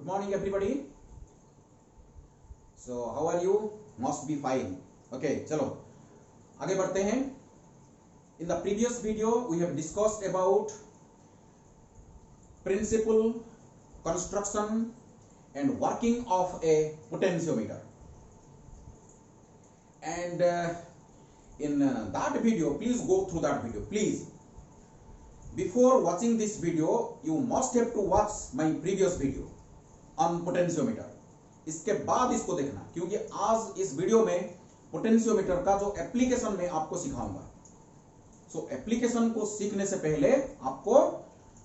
morning everybody. So how are you? Must be fine. Okay, चलो आगे बढ़ते हैं. In the previous video we have discussed about principle, construction and working of a potentiometer. And in that video, please go through that video. Please, before watching this video, you must have to watch my previous video on potentiometer. इसके बाद इसको देखना, क्योंकि आज इस video में potentiometer का जो एप्लीकेशन मैं आपको सिखाऊंगा. सो एप्लीकेशन को सीखने से पहले आपको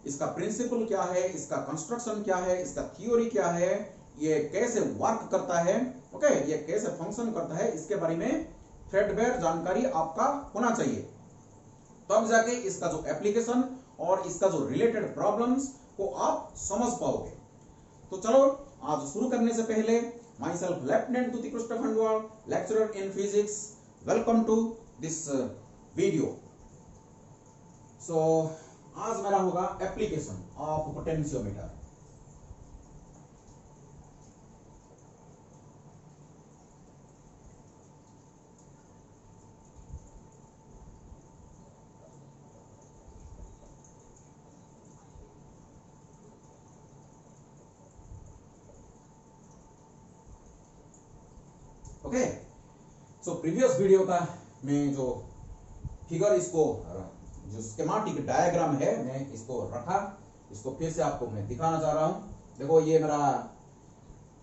इसका प्रिंसिपल क्या है, इसका कंस्ट्रक्शन क्या है, इसका थ्योरी क्या है, ये कैसे वर्क करता है, ओके, ये कैसे फंक्शन करता है, इसके बारे में थ्रेडबेयर जानकारी आपका होना चाहिए. तब जाके इसका जो एप्लीकेशन और इसका जो रिलेटेड प्रॉब्लम्स को आप समझ पाओगे. तो चलो आज शुरू करने से पहले, my self lieutenant Tuti Krishna Khandwal, lecturer in physics, welcome to this video. So आज मेरा होगा application of potentiometer. Okay, so previous video का मैं जो फिगर, इसको जो स्कीमेटिक डायग्राम है, मैं इसको रखा, इसको फिर से आपको मैं दिखाना चाह रहा हूं. देखो ये मेरा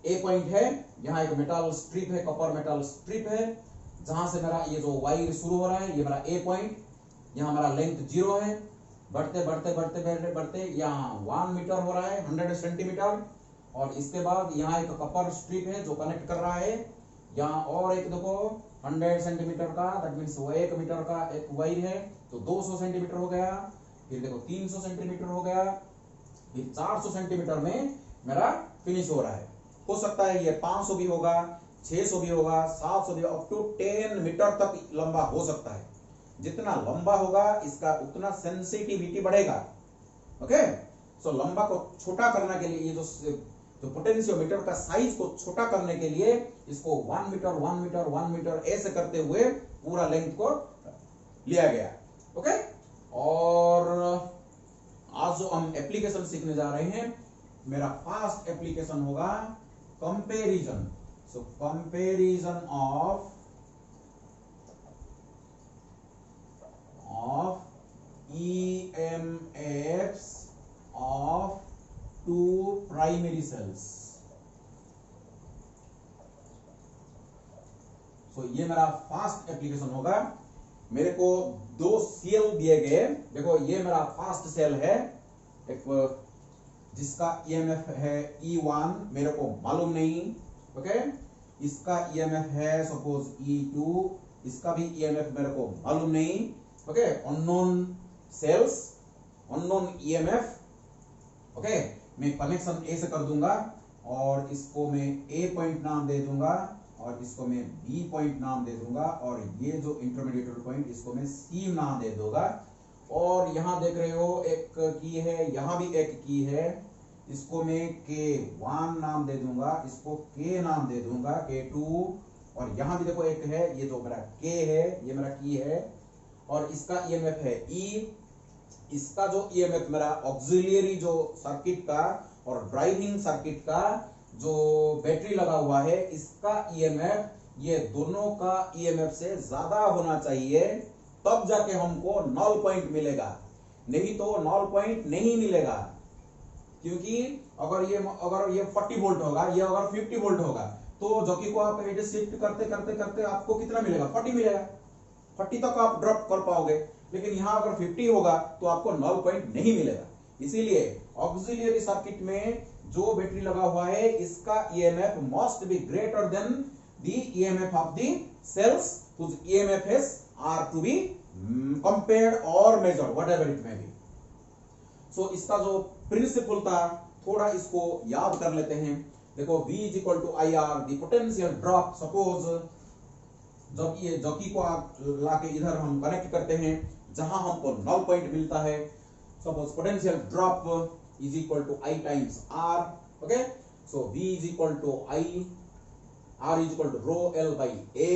ए पॉइंट है, यहाँ एक मेटल स्ट्रिप है, कॉपर मेटल स्ट्रिप है, जहां से मेरा ये जो वायर शुरू हो रहा है, ये मेरा ए पॉइंट, यहाँ मेरा लेंथ 0 है. बढ़ते बढ़ते बढ़ते बढ़ते बढ़ते यहाँ 1 मीटर हो रहा है, 100 सेंटीमीटर. और इसके बाद यहाँ एक कॉपर स्ट्रिप है जो कनेक्ट कर रहा है. यहाँ और एक देखो 100 सेंटीमीटर का, दैट मीन्स 1 मीटर का एक वायर है, तो 200 सेंटीमीटर हो गया. फिर देखो 300 सेंटीमीटर हो गया. फिर 400 सेंटीमीटर में मेरा फिनिश हो रहा है. हो सकता है ये 500 भी होगा, 600 भी होगा, 700 भी, अप टू 10 मीटर तक लंबा हो सकता है. जितना लंबा होगा इसका उतना सेंसिटिविटी बढ़ेगा. ओके, सो लंबा को छोटा करने के लिए, ये जो पोटेंशियोमीटर का साइज को छोटा करने के लिए इसको 1 मीटर 1 मीटर 1 मीटर ऐसे करते हुए पूरा लेंथ को लिया गया. ओके, और आज जो हम एप्लीकेशन सीखने जा रहे हैं, मेरा फर्स्ट एप्लीकेशन होगा comparison. So comparison of EMFs of two primary cells. सो ये मेरा फर्स्ट एप्लीकेशन होगा. मेरे को 2 सेल दिए गए. देखो ये मेरा फर्स्ट सेल है, एक जिसका EMF है E1, मेरे को मालूम नहीं. ओके, इसका EMF है सपोज E2, इसका भी EMF मेरे को मालूम नहीं. Okay, unknown cells, unknown EMF. Okay, मैं कनेक्शन ऐसे कर दूंगा और इसको मैं ए पॉइंट नाम दे दूंगा और इसको मैं बी पॉइंट नाम दे दूंगा और ये जो इंटरमीडिएट पॉइंट, इसको मैं सी नाम दे दूंगा. और यहाँ देख रहे हो एक की है, यहाँ भी एक की है, इसको मैं K1 नाम दे दूंगा, इसको K नाम दे दूंगा, K2. और यहाँ भी देखो एक है, ये जो मेरा K है, ये मेरा की है, और इसका EMF है E. इसका जो EMF मेरा ऑक्सिलियरी जो सर्किट का और ड्राइविंग सर्किट का जो बैटरी लगा हुआ है, इसका EMF, ये दोनों का EMF से ज्यादा होना चाहिए, तब जाके हमको नल पॉइंट मिलेगा. नहीं तो नल पॉइंट नहीं मिलेगा. क्योंकि अगर ये 40 वोल्ट होगा, ये अगर 50 वोल्ट होगा, तो जॉकी को आप एडजस्ट शिफ्ट करते करते करते आपको कितना मिलेगा? 40 मिलेगा. 40 तक आप ड्रॉप कर पाओगे. लेकिन यहां अगर 50 होगा तो आपको नल पॉइंट नहीं मिलेगा. इसीलिए ऑक्सिलियरी सर्किट में जो बैटरी लगा हुआ है, इसका EMF must be greater than the EMF of the cells whose EMFs are to be compared or measured, whatever it may be. सो इसका जो प्रिंसिपल था, थोड़ा इसको याद कर लेते हैं. देखो V is equal to IR, the potential drop. Suppose जब ये जॉकी को आप लाके इधर हम कनेक्ट करते हैं, जहां हमको नल पॉइंट मिलता है, suppose potential drop is equal to I times R. Okay, so V is equal to I, R is equal to rho L by A।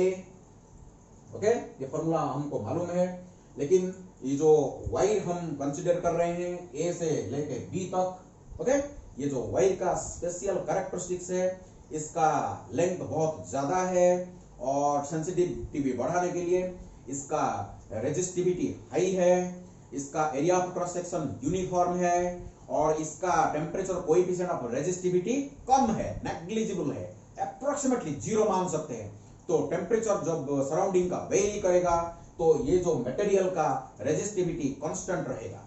Okay, ये फॉर्मूला हमको मालूम है, लेकिन ये जो वायर हम कंसिडर कर रहे हैं A से लेके B तक, ओके, ये जो वायर का स्पेशल कैरेक्टरिस्टिक्स है, इसका लेंथ बहुत ज्यादा है और सेंसिटिविटी बढ़ाने के लिए इसका रेजिस्टिविटी हाई है, इसका area of cross section uniform है और इसका टेम्परेचर कोएफिशिएंट ऑफ रेजिस्टिविटी कम है, नेग्लिजिबल है, अप्रोक्सीमेटली 0 मान सकते हैं। तो टेम्परेचर जब सराउंडिंग का वेरी करेगा तो ये जो मटेरियल का रेजिस्टिविटी कांस्टेंट रहेगा।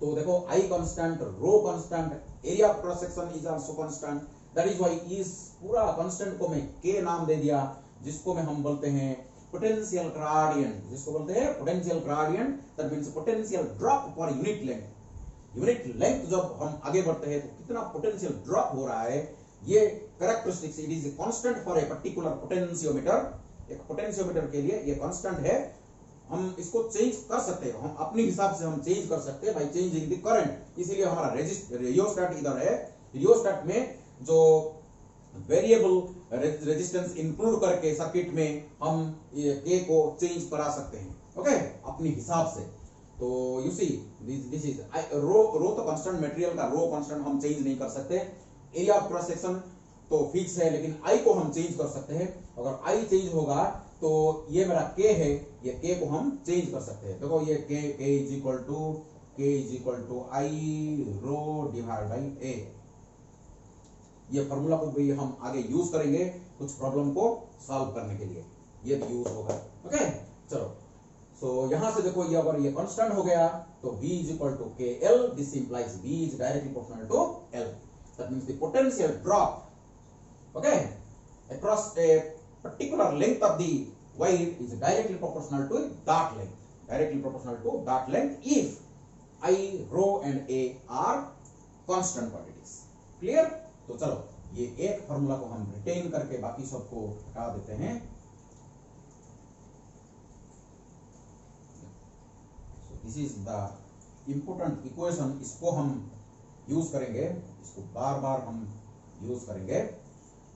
तो देखो I constant, rho constant, area of cross section is also constant, that is why इस पूरा कांस्टेंट को मैं K नाम दे दिया, जिसको में हम बोलते हैं पोटेंशियल ग्रेडियंट, जिसको बोलते हैं potential gradient, that means potential drop per unit length. Unit length जब हम आगे बढ़ते हैं तो कितना पोटेंशियल ड्रॉप हो रहा है, ये characteristics, it is constant for a particular potentiometer. एक पोटेंशियोमीटर के लिए ये कांस्टेंट है, हम इसको चेंज कर सकते हैं, हम अपने हिसाब से हम चेंज कर सकते हैं बाय चेंजिंग द करंट। इसीलिए हमारा रियोस्टेट इधर है, रियोस्टेट में जो वेरिएबल रेजिस्टेंस इंक्लूड करके सर्किट में हम ये K को चेंज करा सकते हैं, ओके, अपने हिसाब से। तो यू सी दिस इज रो तो कांस्टेंट, मटेरियल का रो कांस्टेंट हम चेंज नहीं कर सकते। एरिया ऑफ क्रॉस सेक्शन तो फिक्स है, लेकिन I को हम चेंज कर सकते हैं। अगर I चेंज होगा तो ये मेरा K है, ये K को हम चेंज कर सकते हैं। देखो ये K is equal to I rho divide by A। ये फॉर्मूला को भी हम आगे यूज करेंगे कुछ प्रॉब्लम को सॉल्व करने के लिए, ये भी यूज होगा, ओके। चलो, सो यहां से देखो ये अगर ये कांस्टेंट हो गया तो V is equal to KL, this implies V is directly proportional to L, that means the potential drop, okay, across a particular length of the wire is directly proportional to that length, directly proportional to that length if I, rho and A are constant quantities, clear। तो चलो ये एक formula को हम retain करके बाकी सबको हटा देते हैं। So this is the important equation, इसको हम यूज करेंगे, इसको बार बार हम यूज करेंगे।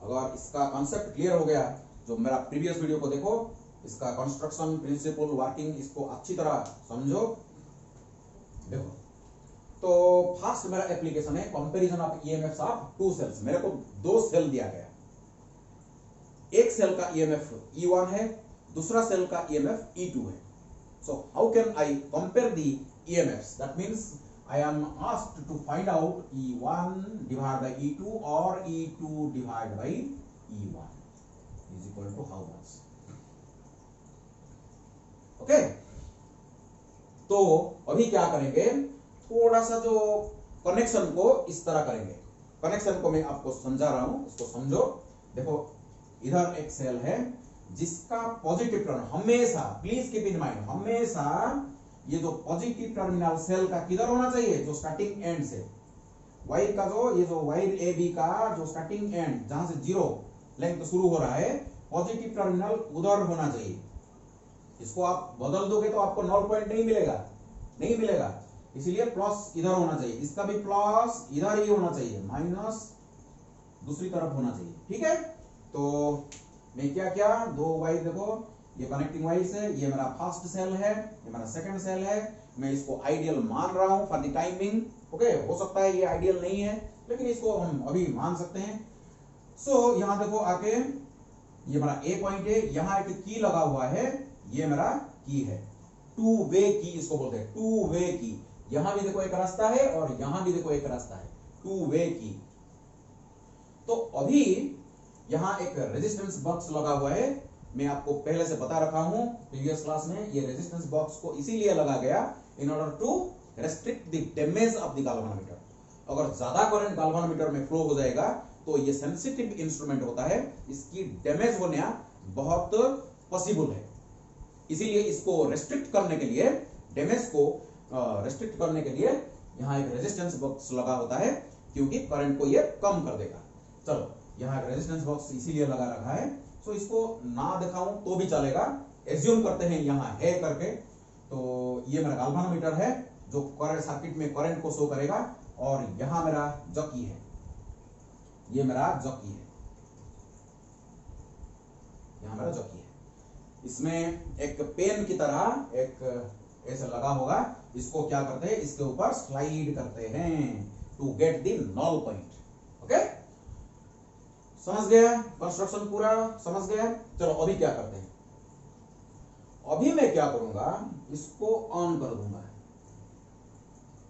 अगर इसका कॉन्सेप्ट क्लियर हो गया, जो मेरा प्रीवियस वीडियो को देखो, इसका कंस्ट्रक्शन, प्रिंसिपल, वर्किंग, इसको अच्छी तरह समझो। देखो, तो फर्स्ट मेरा एप्लीकेशन है comparison of EMFs of two cells. मेरे को दो सेल दिया गया, एक सेल का ईएमएफ E1 है, दूसरा सेल का ईएमएफ E2 है। So how can I compare the EMFs? That means I am asked to find out E1 divided by E2 or E2 divided by E1 is equal to how much? Okay? तो अभी क्या करेंगे, थोड़ा सा जो connection को इस तरह करेंगे। कनेक्शन को मैं आपको समझा रहा हूं, इसको समझो। देखो, इधर एक सेल है जिसका पॉजिटिव टर्मिनल हमेशा, प्लीज कीप इन माइंड, हमेशा ये जो पॉजिटिव टर्मिनल सेल का किधर होना चाहिए, जो स्टार्टिंग एंड से वायर का, जो ये जो वायर ए बी का जो स्टार्टिंग एंड जहां से 0 लेंथ शुरू हो रहा है, पॉजिटिव टर्मिनल उधर होना चाहिए। इसको आप बदल दोगे तो आपको 0 पॉइंट नहीं मिलेगा, इसीलिए प्लस इधर होना चाहिए, इसका भी प्लस इधर ही होना चाहिए, माइनस दूसरी तरफ होना चाहिए, ठीक है। तो मैं क्या किया, दो वायर देखो, ये कनेक्टिंग वायर्स है, ये मेरा फर्स्ट सेल है, ये मेरा सेकंड सेल है। मैं इसको आइडियल मान रहा हूं फॉर द टाइमिंग, ओके। हो सकता है ये आइडियल नहीं है, लेकिन इसको हम अभी मान सकते हैं। सो यहां देखो आके, ये मेरा ए पॉइंट है, यहां एक की लगा हुआ है, ये मेरा की है, टू वे की इसको बोलते हैं, टू वे की। यहां भी देखो एक रास्ता है और यहां भी देखो एक रास्ता है, टू वे की। तो अभी यहां एक रेजिस्टेंस बॉक्स लगा हुआ है, मैं आपको पहले से बता रखा हूं प्रीवियस क्लास में। ये रेजिस्टेंस बॉक्स को इसीलिए लगा गया in order to restrict the damage of the galvanometer. अगर ज्यादा करंट गाल्वानोमीटर में फ्लो हो जाएगा तो ये सेंसिटिव इंस्ट्रूमेंट होता है, इसकी डैमेज होना बहुत पॉसिबल है। इसीलिए इसको रेस्ट्रिक्ट करने के लिए, डैमेज को रेस्ट्रिक्ट करने के लिए यहाँ एक रेजिस्टेंस बॉक्स लगा होता है, क्योंकि करंट को ये कम कर देगा। चलो, यहाँ एक रेजिस्टेंस बॉक्स इसीलिए लगा रखा है। सो इसको ना दिखाऊं तो भी चलेगा, एज्यूम करते हैं यहाँ है करके। तो ये मेरा गाल्वानोमीटर है जो करंट सर्किट में करंट को शो करेगा, और यहाँ मेरा जॉकी है, ये मेरा जॉकी है, यहां मेरा जॉकी है। इसमें एक पेन की तरह एक ऐसे लगा होगा, इसको क्या करते हैं, इसके ऊपर स्लाइड करते हैं to get the null point. Okay, समझ गया? कंस्ट्रक्शन पूरा समझ गया? चलो अभी क्या करते हैं, अभी मैं क्या करूंगा, इसको ऑन कर दूंगा।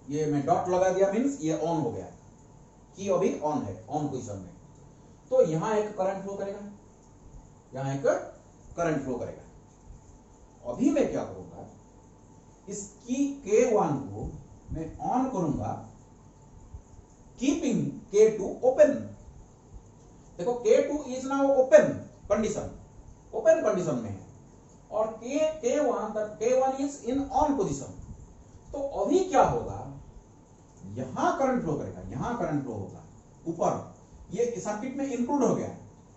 ये मैं डॉट लगा दिया, मींस ये ऑन हो गया, की अभी ऑन है, ऑन पोजीशन में। तो यहां एक करंट फ्लो करेगा, यहां एक करंट फ्लो करेगा। अभी मैं क्या करूंगा, इस की K1 को मैं ऑन करूंगा, कीपिंग K2 ओपन। देखो K2 is now open condition, open condition में है, और K1 is in on position. तो अभी क्या होगा, यहां करंट फ्लो करेगा, यहां करंट फ्लो होगा ऊपर, ये सर्किट में इंक्लूड हो गया।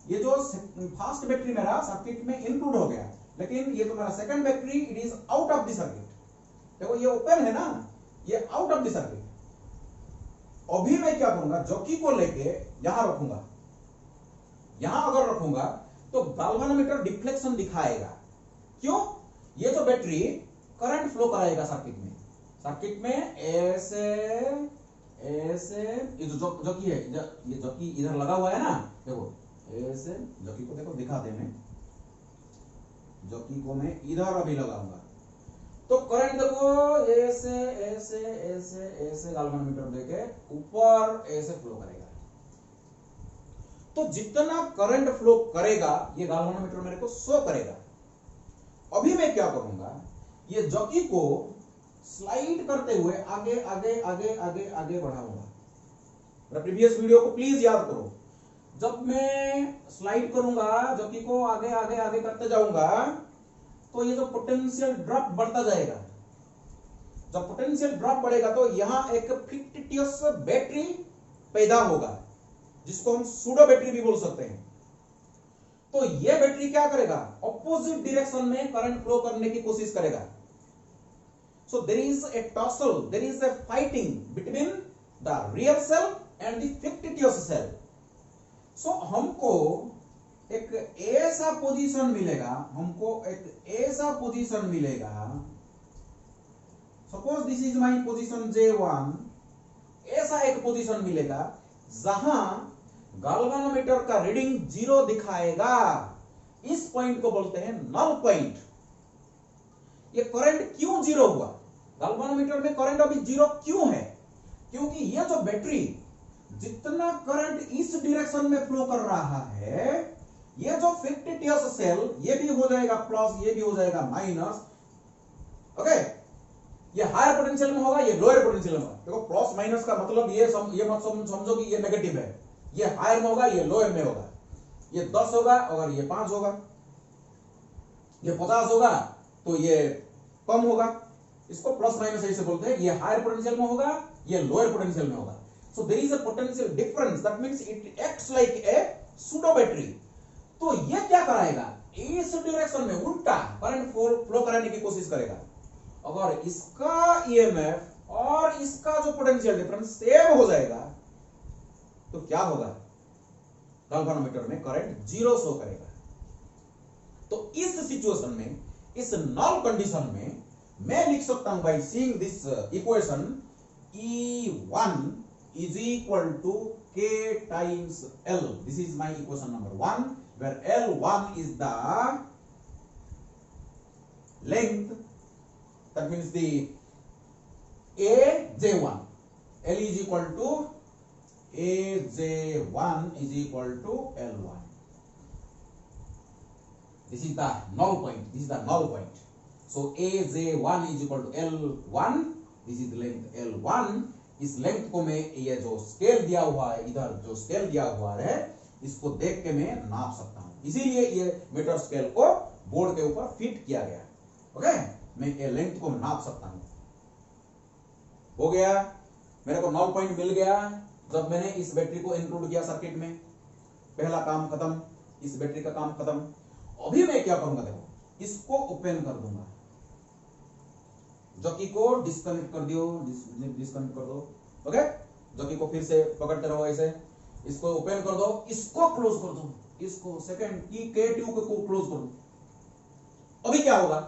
ये जो फर्स्ट बैटरी मेरा सर्किट में इंक्लूड हो गया, लेकिन ये तो मेरा second battery it is out of the circuit. देखो ये ओपन है ना, ये आउट ऑफ द सर्किट। अभी मैं क्या करूंगा, जॉकी को लेके यहां रखूंगा, यहां अगर रखूंगा तो गाल्वानोमीटर डिफ्लेक्शन दिखाएगा। क्यों? ये जो बैटरी करंट फ्लो कराएगा सर्किट में ऐसे ऐसे, ये जो जॉकी है, ये जॉकी इधर लगा हुआ है ना, देखो ऐसे जॉकी को देखो दिखाते हैं, जॉकी को मैं इधर अभी लगाऊंगा तो करंट देखो ऐसे ऐसे ऐसे ऐसे गाल्वानोमीटर देके ऊपर ऐसे फ्लो करेगा। तो जितना करंट फ्लो करेगा ये गाल्वानोमीटर मेरे को शो करेगा। अभी मैं क्या करूंगा, ये जॉकी को स्लाइड करते हुए आगे आगे आगे आगे आगे बढ़ाऊंगा। प्रीवियस वीडियो को प्लीज याद करो, जब मैं स्लाइड करूंगा जॉकी को आगे आगे आगे करते जाऊंगा तो ये जो पोटेंशियल ड्रॉप बढ़ता जाएगा। जब पोटेंशियल ड्रॉप बढ़ेगा तो यहां एक फिक्टिशियस बैटरी पैदा होगा, जिसको हम सूडो बैटरी भी बोल सकते हैं। तो ये बैटरी क्या करेगा, ऑपोजिट डायरेक्शन में करंट फ्लो करने की कोशिश करेगा। So there is a tussle, there is a fighting between the real cell and the fictitious cell. So हमको एक ऐसा पोजीशन मिलेगा, हमको एक ऐसा पोजीशन मिलेगा, suppose this is my position J1, ऐसा एक पोजीशन मिलेगा जहां गाल्वानोमीटर का रीडिंग 0 दिखाएगा। इस पॉइंट को बोलते हैं नल पॉइंट। ये करंट क्यों 0 हुआ, गाल्वानोमीटर में करंट अभी 0 क्यों है? क्योंकि ये जो बैटरी जितना करंट इस डायरेक्शन में फ्लो कर रहा है, ये जो फिक्टिशियस सेल ये भी हो जाएगा प्लस, ये भी हो जाएगा माइनस। ओके, ये हायर पोटेंशियल में होगा, ये लोअर पोटेंशियल में होगा। देखो प्लस माइनस का मतलब ये मत समझो कि ये नेगेटिव है, ये हायर में होगा, ये लोअर में होगा। ये 10 होगा अगर ये 5 होगा, ये 50 होगा तो ये कम होगा। इसको प्लस माइनस ऐसे बोलते हैं। ये हायर पोटेंशियल में होगा, ये लोअर पोटेंशियल में होगा। So there is a potential difference, that means it acts like a pseudo battery. तो ये क्या कराएगा, इस डायरेक्शन में उल्टा करंट फ्लो कराने की कोशिश करेगा। अगर इसका ईएमएफ और इसका जो पोटेंशियल डिफरेंस सेम हो जाएगा तो क्या होगा, गाल्वानोमीटर में करंट 0 शो करेगा। तो इस सिचुएशन में, इस नल कंडीशन में मैं लिख सकता हूं by seeing this equation, E1 is equal to K times L. This is my equation number 1, where L1 is the length, that means the AJ1. L is equal to AJ1 is equal to L1. This is the null point. This is the null point. So AJ1 is equal to L1. This is the length L1. इस length को मैं, ये जो scale दिया हुआ है, इधर जो स्केल दिया हुआ है, इसको देख के मैं नाप सकता हूं। इसीलिए ये मीटर स्केल को बोर्ड के ऊपर फिट किया गया। ओके, मैं ये लेंथ को नाप सकता हूं। हो गया, मेरे को नल पॉइंट मिल गया जब मैंने इस बैटरी को इंक्लूड किया सर्किट में। पहला काम खत्म, इस बैटरी का काम खत्म। अभी मैं क्या करूंगा, देखो इसको ओपन कर दूंगा, जॉकी को डिस्कनेक्ट कर दियो, डिस्कनेक्ट कर दो। ओके, जॉकी को फिर से पकड़ते रहो ऐसे, इसको ओपन कर दो, इसको क्लोज कर दो, इसको सेकंड की K2 को क्लोज कर दो। अभी क्या होगा,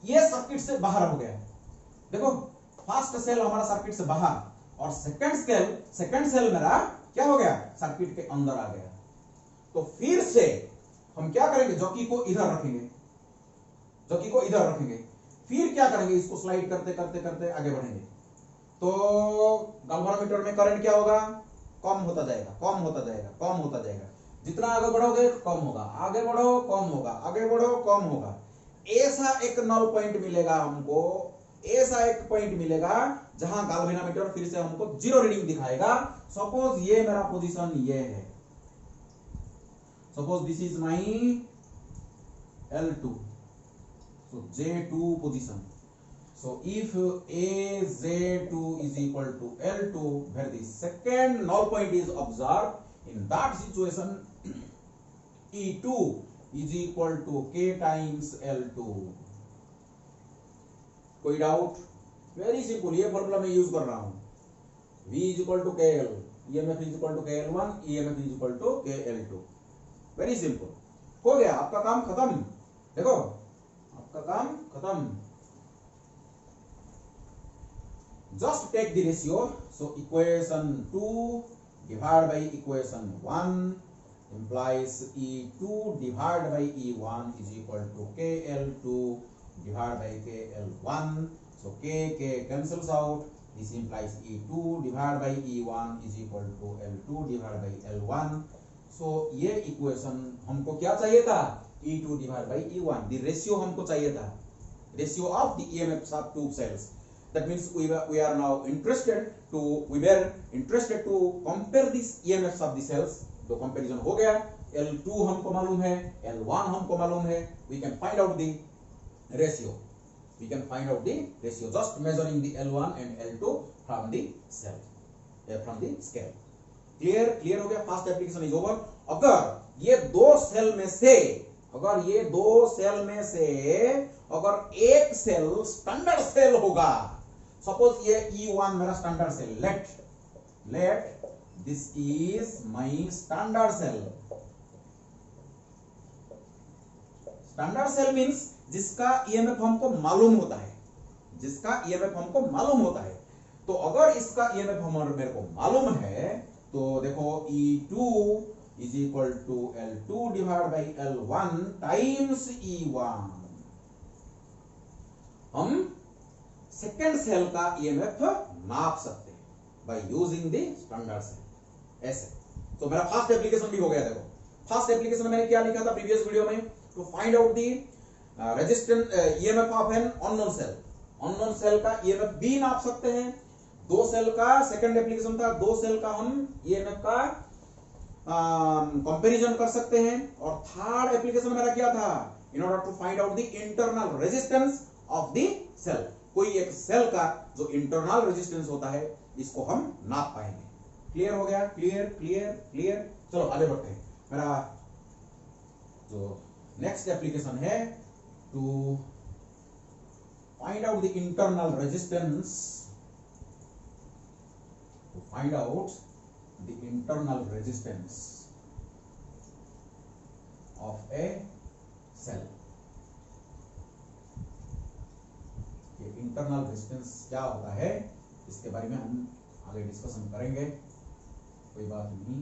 ये सर्किट से बाहर हो गया। देखो फर्स्ट सेल हमारा सर्किट से बाहर और सेकंड सेल मेरा क्या हो गया, सर्किट के अंदर आ गया। तो फिर से हम क्या करेंगे, जॉकी को इधर रखेंगे, जॉकी को इधर रखेंगे, फिर क्या करेंगे, इसको स्लाइड करते करते करते आगे बढ़ेंगे। तो गैल्वेनोमीटर में करंट क्या होगा, कम होता जाएगा, कम होता जाएगा, कम होता जाएगा। जितना आगे बढ़ोगे कम होगा, आगे बढ़ो कम होगा, आगे बढ़ो कम होगा। ऐसा एक नल पॉइंट मिलेगा हमको, ऐसा एक पॉइंट मिलेगा जहां गैल्वेनोमीटर फिर से हमको जीरो रीडिंग दिखाएगा। सपोज ये मेरा पोजीशन ये है, suppose this is my L2, so J2 position. So if AJ2 is equal to L2, where the second null point is observed, in that situation E2 is equal to K times L2. कोई doubt? Very simple, ये formula मैं use कर रहा हूं। V is equal to KL, EMF is equal to KL1, EMF is equal to KL2। Very simple, हो गया आपका काम खत्म। देखो आपका काम खत्म। Just take the ratio. So equation 2 divide by equation 1 implies E2 divided by E1 is equal to KL2 divided by KL1. So K cancels out. This implies E2 divided by E1 is equal to L2 divided by L1. So ये equation हमको क्या चाहिए था, E2 divided by E1, the ratio हमको चाहिए था, ratio of the EMFs of two cells. That means we were interested to compare these EMFs of the cells. तो comparison हो गया, L2 हमको मालूम है, L1 हमको मालूम है, we can find out the ratio. We can find out the ratio just measuring the L1 and L2 from the cell, from the scale. Clear हो गया? First application is over. अगर ये दो सेल में से अगर एक सेल स्टैंडर्ड सेल होगा, सपोज ये E1 मेरा standard cell, let this is my standard cell. Standard cell means जिसका EMF हमको मालूम होता है, तो अगर इसका EMF मेरे को मालूम है, तो देखो E2 is equal to L2 divided by L1 times E1। हम सेकेंड सेल का EMF नाप सकते हैं by using the standard cell, ऐसे। तो मेरा फर्स्ट एप्लीकेशन भी हो गया। देखो फर्स्ट एप्लीकेशन मैंने क्या लिखा था प्रीवियस वीडियो में, to find out the resistance EMF of an unknown cell का EMF भी नाप सकते हैं। दो सेल का सेकंड एप्लीकेशन था, दो सेल का हम EMF का कंपैरिजन कर सकते हैं। और थर्ड एप्लीकेशन मेरा क्या था, in order to find out the internal resistance of the cell. कोई एक सेल का जो इंटरनल रेजिस्टेंस होता है, इसको हम नाप पाएंगे। क्लियर हो गया? क्लियर। चलो आगे बढ़ते हैं। मेरा जो नेक्स्ट एप्लीकेशन है, to find out the internal resistance, to find out the internal resistance of a cell। ये इंटरनल रेजिस्टेंस क्या होता है, इसके बारे में हम आगे डिस्कशन करेंगे, कोई बात नहीं।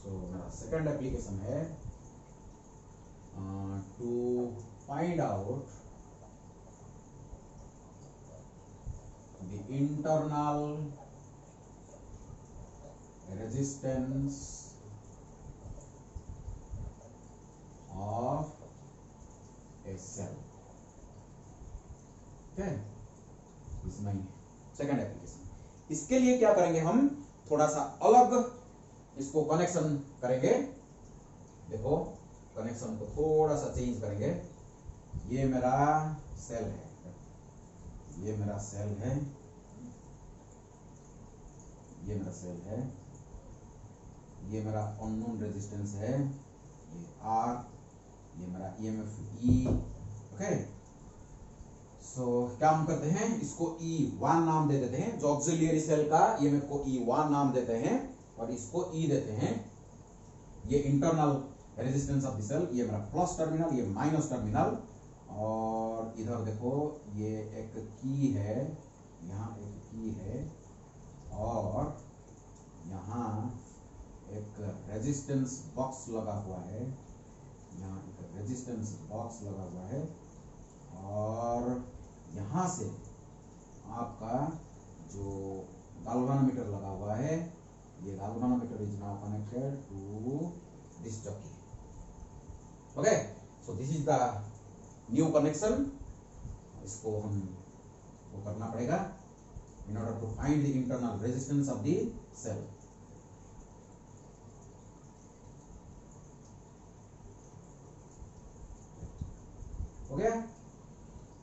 सो मेरा सेकंड एप्लीकेशन है to find out the internal resistance of a cell। Okay, this is my second application। इसके लिए क्या करेंगे, हम थोड़ा सा अलग इसको कनेक्शन करेंगे। देखो कनेक्शन को थोड़ा सा चेंज करेंगे। ये मेरा सेल है, ये मेरा सेल है, ये मेरा सेल है, ये मेरा अननोन रेजिस्टेंस है, ये R, ये मेरा EMF E। ओके, सो क्या हम करते हैं, इसको E1 नाम दे देते हैं। जो ऑक्सिलियरी सेल का EMF को E1 नाम देते हैं, और इसको E देते हैं। ये internal resistance of the cell, ये मेरा प्लस टर्मिनल, ये माइनस टर्मिनल, और इधर देखो ये एक की है, यहाँ एक की है, और यहाँ एक रेजिस्टेंस बॉक्स लगा हुआ है, यहाँ एक रेजिस्टेंस बॉक्स लगा हुआ है, और यहाँ से आपका जो गाल्वानोमीटर लगा हुआ है, ये galvanometer is now connected to this jockey. Okay, so this is the new connection. इसको हम वो करना पड़ेगा in order to find the internal resistance of the cell. हो गया?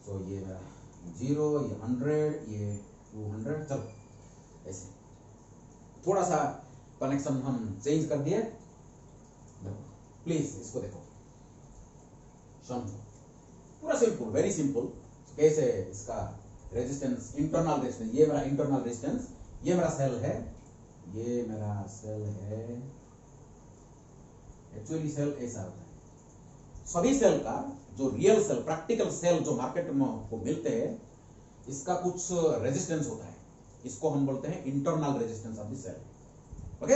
So ये 0, ये 100, ये 200, चलो ऐसे थोड़ा सा कनेक्शन हम चेंज कर दिए। प्लीज इसको देखो, समझो, पूरा सिंपल, वेरी सिंपल। कैसे इसका रेजिस्टेंस, इंटरनल रेजिस्टेंस, ये मेरा इंटरनल रेजिस्टेंस, ये मेरा सेल है, ये मेरा सेल है। एक्चुअली सेल ऐसा होता है, सभी सेल का जो रियल सेल, प्रैक्टिकल सेल जो मार्केट में को मिलते हैं, इसका कुछ रेजिस्टेंस होता है, इसको हम बोलते हैं internal resistance of the cell. Okay,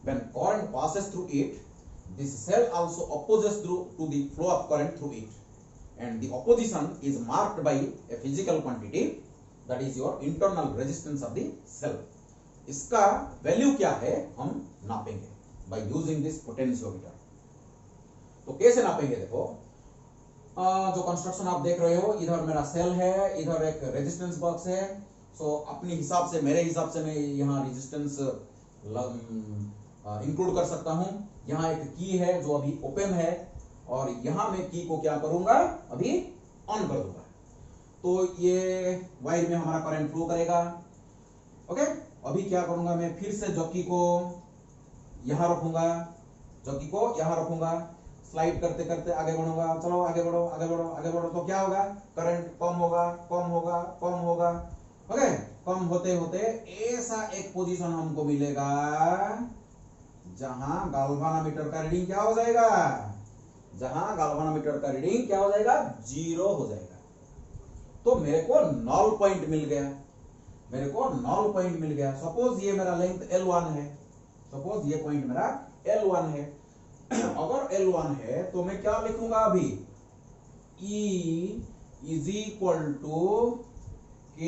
when current passes through it, this cell also opposes to the flow of current through it, and the opposition is marked by a physical quantity, that is your internal resistance of the cell. इसका value क्या है हम नापेंगे by using this potentiometer। तो कैसे नापेंगे? देखो, जो construction आप देख रहे हो, इधर मेरा सेल है, इधर एक रेजिस्टेंस बॉक्स है। सो अपने हिसाब से, मेरे हिसाब से मैं यहाँ रेजिस्टेंस इंक्लूड कर सकता हूँ। यहाँ एक की है जो अभी ओपन है, और यहां मैं की को क्या करूंगा, अभी ऑन कर दूंगा, तो ये वायर में हमारा करंट फ्लो करेगा। ओके, अभी क्या करूंगा, मैं फिर से जॉकी को यहां रखूंगा, जॉकी को यहां रखूंगा, स्लाइड करते करते आगे बढ़ूंगा, चलो आगे बढ़ो आगे बढ़ो आगे बढ़ो, तो क्या होगा, करंट कम होगा कम होगा कम होगा। ओके, कम होते होते ऐसा एक पोजीशन हमको मिलेगा जहां गाल्वानोमीटर का रीडिंग क्या हो जाएगा, जहां गाल्वानोमीटर का रीडिंग क्या हो जाएगा, 0 हो जाएगा। तो मेरे को नॉल पॉइंट मिल गया, मेरे को नॉल पॉइंट मिल गया। सपोज ये मेरा लेंथ L1 है, सपोज ये पॉइंट मेरा L1 है। अगर L1 है तो मैं क्या लिखूंगा अभी, E is equal to K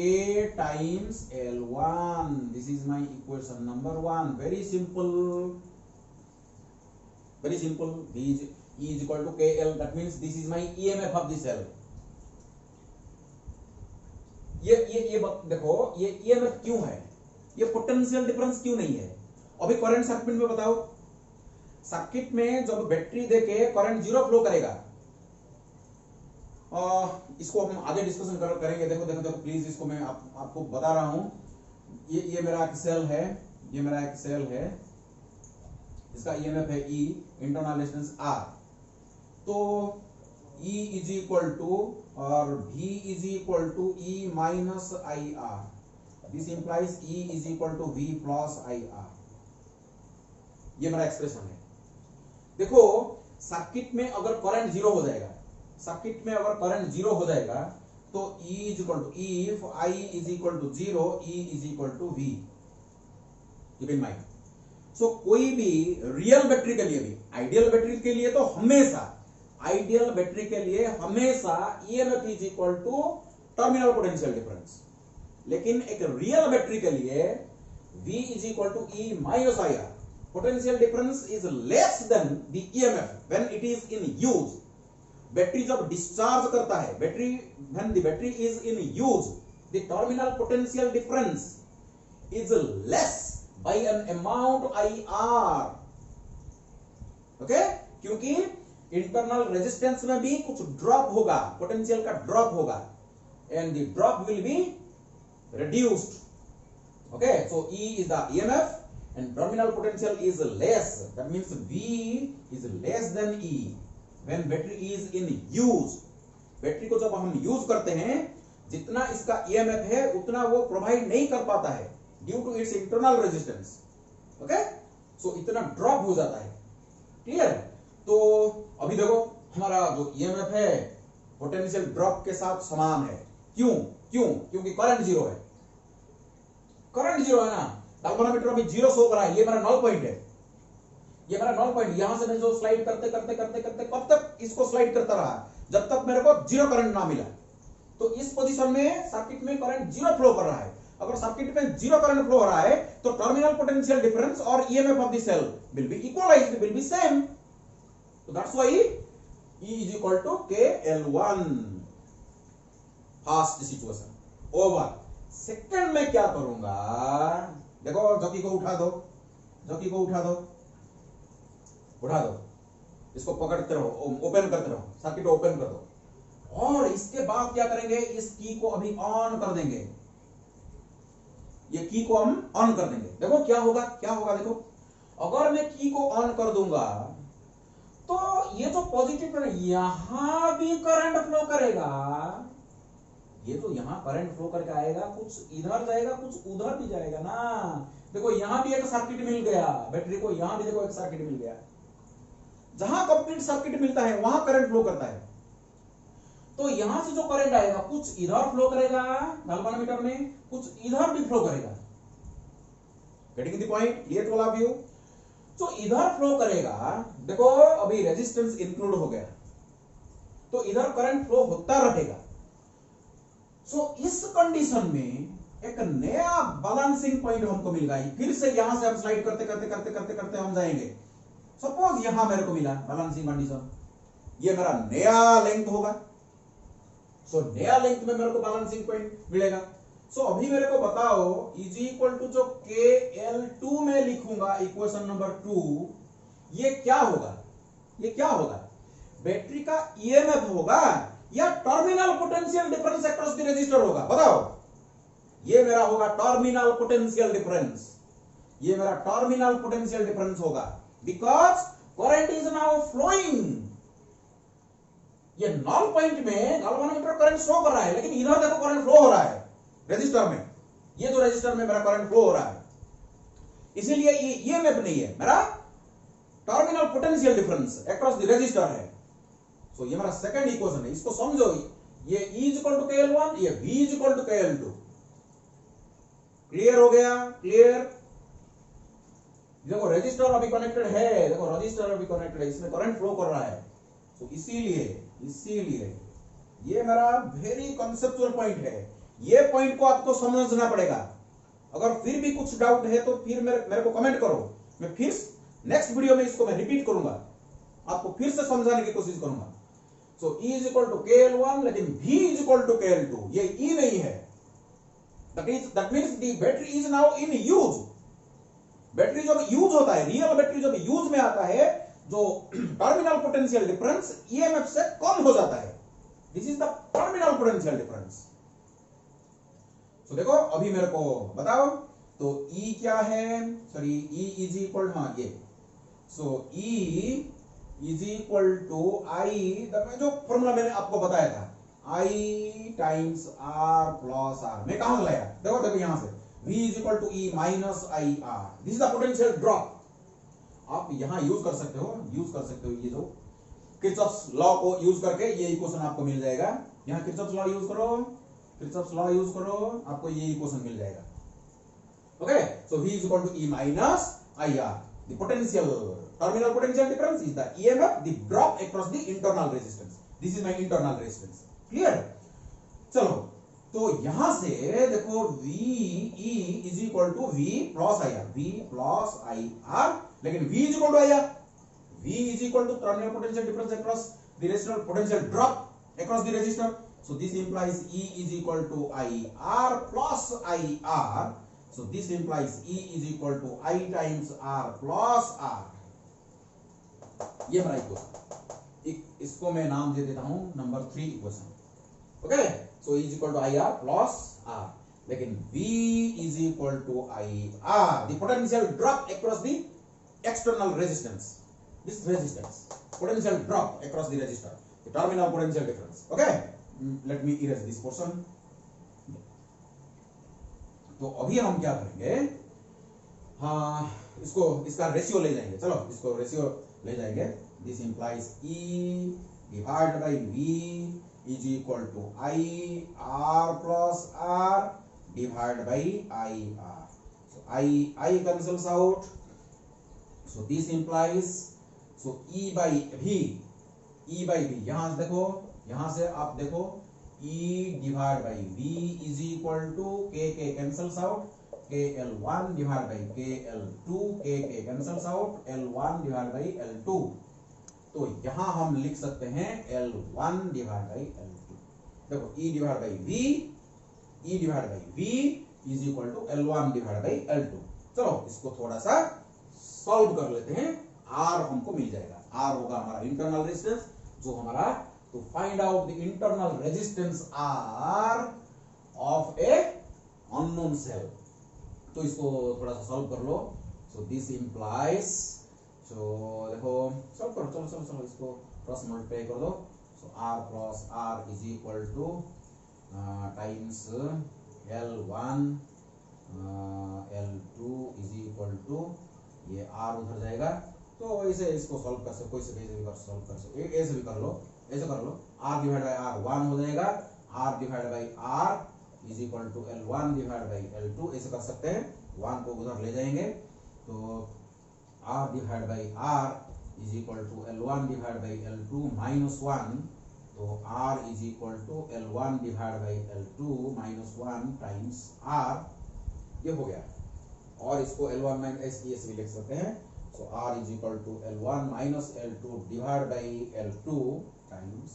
times L1। This is my equation number 1। Very simple, very simple। E is equal to KL, that means this is my EMF of the cell। ये देखो, ये EMF क्यों है, ये potential difference क्यों नहीं है? अभी करंट सर्किट में बताओ, सर्किट में जब बैटरी देके करंट 0 फ्लो करेगा, इसको हम आगे डिस्कशन करेंगे। देखो देखो देखो प्लीज, इसको मैं आपको बता रहा हूं। ये मेरा एक सेल है, ये मेरा एक सेल है, इसका EMF है E, इंटरनल रेजिस्टेंस R। तो E इज इक्वल टू, और V is equal to E minus IR। This implies E is equal to V plus IR। ये मेरा एक्सप्रेशन है। देखो, सर्किट में अगर करंट 0 हो जाएगा, सर्किट में अगर करंट 0 हो जाएगा, तो E is equal to, if I is equal to 0, E is equal to V। Keep in mind. So कोई भी रियल बैटरी के लिए भी, आइडियल बैटरी के लिए तो हमेशा, आइडियल बैटरी के लिए हमेशा EMF is equal to terminal potential difference. लेकिन एक रियल बैटरी के लिए V is equal to E minus IR। Potential difference is less than the EMF when it is in use. Battery जब discharge करता है, battery when the battery is in use, the terminal potential difference is less by an amount IR। Okay, क्योंकि internal resistance में भी कुछ drop होगा, potential का drop होगा, and the drop will be reduced। okay, so E is the EMF and terminal potential is less, that means V is less than E when battery is in use। Battery को जब हम use करते हैं, जितना इसका EMF है उतना वो प्रोवाइड नहीं कर पाता है due to its internal resistance. Okay, so इतना ड्रॉप हो जाता है। क्लियर? तो अभी देखो हमारा जो ईएमएफ है पोटेंशियल ड्रॉप के साथ समान है। क्यों? क्योंकि करंट जीरो है। करंट जीरो है ना, गैल्वेनोमीटर अभी जीरो शो कर रहा है। ये मेरा नॉल पॉइंट है, ये मेरा नॉल पॉइंट। यहां से मैं जो स्लाइड करते करते करते करते कब तक इसको स्लाइड करता रहा, जब तक मेरे को जीरो करंट ना मिला। तो इस पोजीशन में सर्किट में करंट जीरो फ्लो कर रहा है। अगर सर्किट में जीरो करंट फ्लो हो रहा है तो टर्मिनल पोटेंशियल डिफरेंस और EMF of the cell will be equalised, will be same. तो that's why E is equal to KL1 first situation over. Second में क्या करूंगा, देखो जॉकी को उठा दो, जॉकी को उठा दो, उठा दो, इसको पकड़ते रहो, ओपन करते रहो, सर्किट ओपन कर दो। और इसके बाद क्या करेंगे, इस की को अभी ऑन कर देंगे, ये की को हम ऑन कर देंगे। देखो क्या होगा, क्या होगा, देखो अगर मैं की को ऑन कर दूंगा तो ये जो पॉजिटिव करंट यहां भी करंट फ्लो करेगा, ये तो यहां करंट फ्लो करके आएगा, कुछ इधर जाएगा कुछ उधर भी जाएगा ना। देखो यहां भी एक सर्किट मिल गया बैटरी को, यहां भी देखो एक सर्किट मिल गया। जहां कंप्लीट सर्किट मिलता है वहां करंट फ्लो करता है। तो यहां से जो करंट आएगा कुछ इधर फ्लो करेगा गैल्वेनोमीटर में, कुछ इधर भी फ्लो करेगा। Getting the point? Clear to all of you? तो इधर फ्लो करेगा, देखो अभी रेजिस्टेंस इंक्लूड हो गया तो इधर करंट फ्लो होता रहेगा। सो इस कंडीशन में एक नया बैलेंसिंग पॉइंट हमको मिल गया। फिर से यहां से हम स्लाइड करते करते करते करते करते हम जाएंगे। सपोज यहां मेरे को मिला बैलेंसिंग कंडीशन, ये मेरा नया लेंथ होगा। सो नया लेंथ में मेरे को बैलेंसिंग पॉइंट मिलेगा। सो अभी मेरे को बताओ इज इक्वल टू जो KL2 में लिखूंगा इक्वेशन नंबर 2, ये क्या होगा, ये क्या होगा, बैटरी का ईएमएफ होगा या terminal potential difference across the resistor होगा? बताओ। ये मेरा होगा टर्मिनल पोटेंशियल डिफरेंस, ये मेरा टर्मिनल पोटेंशियल डिफरेंस होगा, because current is now flowing. ये नॉल पॉइंट में गैल्वेनोमीटर करंट शो कर रहा है, लेकिन इधर देखो करंट फ्लो हो रहा है रजिस्टर में। ये जो रजिस्टर में मेरा करंट फ्लो हो रहा है, इसीलिए ये ईएमएफ नहीं है, मेरा terminal potential difference across the register है। सो ये मेरा सेकंड इक्वेशन है, इसको समझो। ये E is equal to KL1, ये V is equal to KL2। Clear हो गया? क्लियर? देखो रजिस्टर अभी कनेक्टेड है, देखो रजिस्टर अभी कनेक्टेड है, इसमें करंट फ्लो कर रहा है। तो इसीलिए ये मेरा वेरी कॉन्सेप्चुअल पॉइंट है। ये पॉइंट को आपको समझना पड़ेगा। अगर फिर भी कुछ डाउट है तो फिर मेरे को कमेंट करो, मैं फिर नेक्स्ट वीडियो में इसको मैं रिपीट करूंगा, आपको फिर से समझाने की कोशिश करूंगा। So E is equal to KL1, लेकिन V is equal to KL2, ये E नहीं है। That means the battery is now in use. Battery जब यूज होता है, रियल बैटरी जब यूज में आता है, जो टर्मिनल पोटेंशियल डिफरेंस ईएमएफ से कम हो जाता है। This is the terminal potential difference. तो देखो अभी मेरे को बताओ, तो E क्या है, सॉरी E इज इक्वल, हाँ ये, so E is equal to I, जो फॉर्मूला मैंने आपको बताया था, I times R plus R। मैं कहां से लाया, देखो देखो यहां से, V is equal to E minus IR। This is the potential drop. आप यहां यूज कर सकते हो ये जो किरचॉफ्स लॉ को यूज करके ये इक्वेशन आपको मिल जाएगा। यहां किरचॉफ्स लॉ यूज करो, किरचॉफ्स लॉ यूज करो, आपको ये इक्वेशन मिल जाएगा। Okay, so V is equal to E minus IR। The potential terminal potential difference is the EMF, the drop across the internal resistance. This is my internal resistance. Clear? चलो, तो यहां से देखो VE is equal to V plus IR, V plus IR, लेकिन V is equal to IR, V is equal to terminal potential difference across the resistor, potential drop across the resistor. So this implies E is equal to IR plus IR. So this implies E is equal to I times R plus R. ये मेरा equation, इसको मैं नाम दे देता हूं number 3 equation. Okay, so E is equal to IR plus R, लेकिन V is equal to IR, the potential drop across the external resistance, this resistance, potential drop across the resistor, the terminal potential difference. Okay, let me erase this portion. तो अभी हम क्या करेंगे, हाँ इसको इसका ratio ले जाएंगे, चलो इसको रेशियो ले जाएंगे। This implies E divide by V is equal to I R plus R divide by I R. So I cancels out, so this implies so E by V, यहां से देखो, यहां से आप देखो E divide by V is equal to K cancels out, KL1 divide by KL2, K cancels out, L1 divide by L2। तो यहां हम लिख सकते हैं L1 डिवाइड बाई L2। देखो E divide by V is equal to L1 divide by L2। चलो इसको थोड़ा सा सॉल्व कर लेते हैं, R हमको मिल जाएगा। R होगा हमारा इंटरनल रेजिस्टेंस, जो हमारा to find out the internal resistance R of a unknown cell. तो इसको थोड़ा सा सॉल्व कर लो। सो दिस इंप्लाइज, सो देखो सॉल्व करो, चलो इसको क्रॉस मल्टीप्लाई कर दो। So R plus R is equal to times L1 L2 is equal to, ये R उधर जाएगा। तो ऐसे इसको सॉल्व कर सकते, ऐसे भी कर लो, ऐसे कर लो। R डिवाइड बाई R 1 हो जाएगा, R divide by R is equal to L1 divide by L2, ऐसे कर सकते हैं। 1 को उधर ले जाएंगे तो R divide by R is equal to L1 divide by L2 minus 1, तो R is equal to L1 divide by L2 minus 1 times R, ये हो गया। और इसको L1 माइनस भी लिख सकते हैं। So R is equal to L1 minus L2 divide by L2 times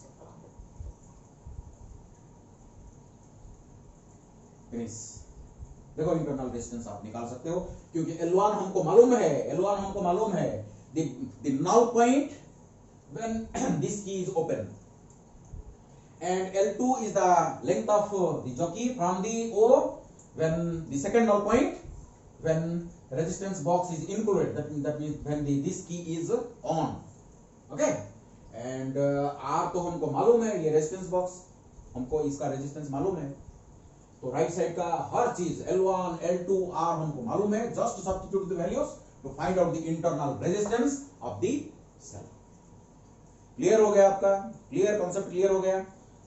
finish. देखो इंटरनल रेजिस्टेंस आप निकाल सकते हो, क्योंकि L1 हमको मालूम है, the null point when this key is open, and L2 is the length of the jockey from the O when the second null point when resistance box is included, that means when this key is on, okay, and R तो हमको मालूम है, ये resistance box हमको इसका resistance मालूम है। तो राइट साइड का हर चीज L1 L2 R हमको मालूम है, just substitute the values to find out the internal resistance of the cell. Clear हो गया आपका? कॉन्सेप्ट क्लियर हो गया?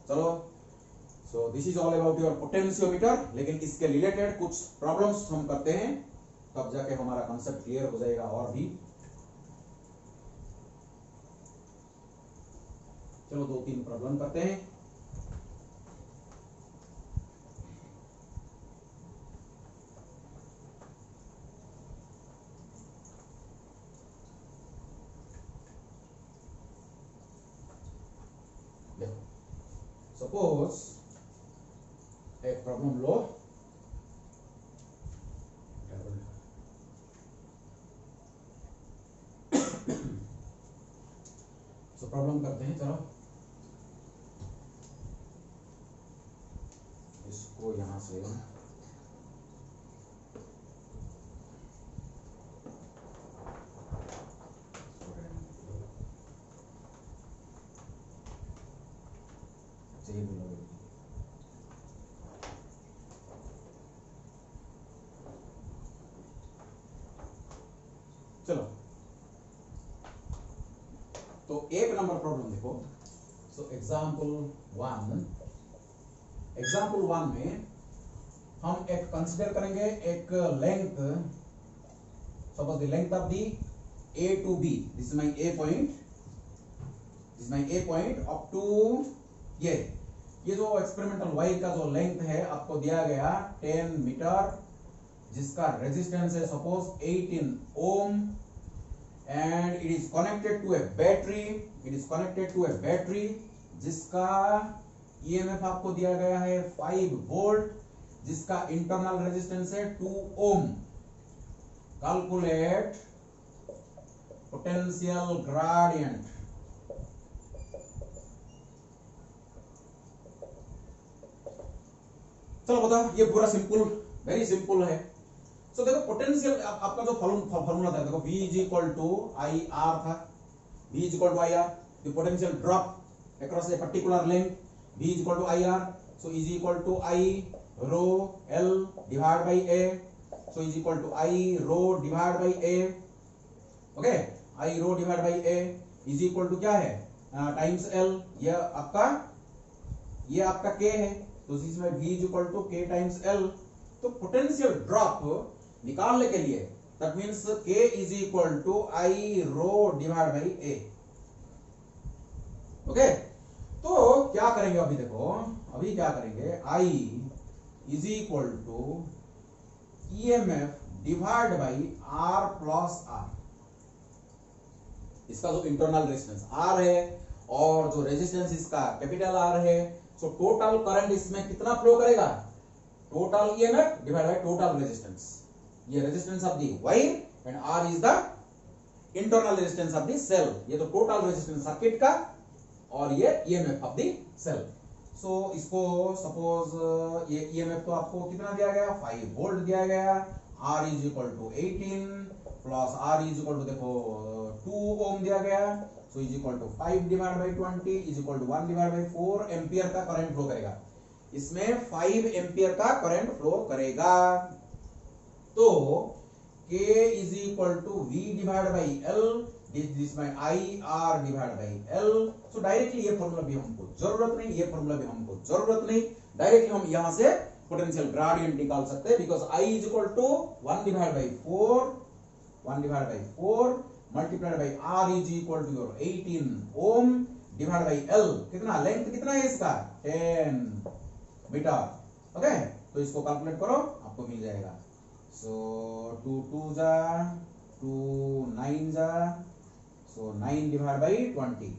चलो, so this is all about your potentiometer. लेकिन इसके रिलेटेड कुछ प्रॉब्लम्स हम करते हैं, तब जाके हमारा कॉन्सेप्ट क्लियर हो जाएगा। और भी चलो 2-3 प्रॉब्लम करते हैं। सपोज एक प्रॉब्लम लो, सो प्रॉब्लम करते हैं। चलो इसको यहां से चलो, तो एक नंबर प्रॉब्लम देखो। सो एग्जाम्पल 1 में हम एक कंसीडर करेंगे एक length, suppose the length of the A to B, this is my A point up to ये जो एक्सपेरिमेंटल वायर का जो लेंथ है आपको दिया गया 10 मीटर, जिसका रेजिस्टेंस है suppose 18 ohm, and it is connected to a battery, जिसका ईएमएफ आपको दिया गया है 5 वोल्ट, जिसका इंटरनल रेजिस्टेंस है 2 ओम। Calculate potential gradient. चलो बता, ये पूरा सिंपल, वेरी सिंपल है। सो देखो पोटेंशियल आपका जो फॉर्मूला था, देखो V is equal to I R था, V is equal to I R, the potential drop across a particular length V is equal to I R, so is equal to I rho L divide by A। So is equal to I rho divide by A. Okay, I rho divide by A is equal to क्या है, times L. ये आपका के है, तो इसमें v is equal to K times L. तो potential drop निकालने के लिए that means k is equal to I rho divide by A. Okay, तो क्या करेंगे अभी, देखो अभी क्या करेंगे, I is equal to EMF divide by R plus R। इसका जो इंटरनल रेजिस्टेंस R है और जो रेजिस्टेंस इसका कैपिटल R है, सो टोटल करंट इसमें कितना फ्लो करेगा, total EMF divide by total resistance. ये resistance of the wire and R is the internal resistance of the cell. ये तो टोटल रेजिस्टेंस सर्किट का और ये EMF of the cell. So इसको सपोज ये EMF तो आपको कितना दिया गया, 5 वोल्ट दिया गया। R is equal to 18 plus R is equal to देखो 2 ओम दिया गया। So is equal to 5 divide by 20 is equal to 1 divide by 4 ampere का करंट फ्लो करेगा। इसमें 5 एम्पियर का करंट फ्लो करेगा। तो K is equal to V divide by L, this में I R divide by L। So directly ये formula भी हमको जरूरत नहीं, ये फॉर्मूला भी हमको जरूरत नहीं, डायरेक्टली हम यहां से पोटेंशियल ग्रेडियंट निकाल सकते हैं। Because I is equal to 1 divide by 4 multiplied by R is equal to your 18 ohm divide by L। कितना लेंथ कितना है इसका, 10 मीटर। ओके, तो इसको कैलकुलेट करो, आपको मिल जाएगा। सो 2 2 जा 2 9 जा, सो 9 divide by 20,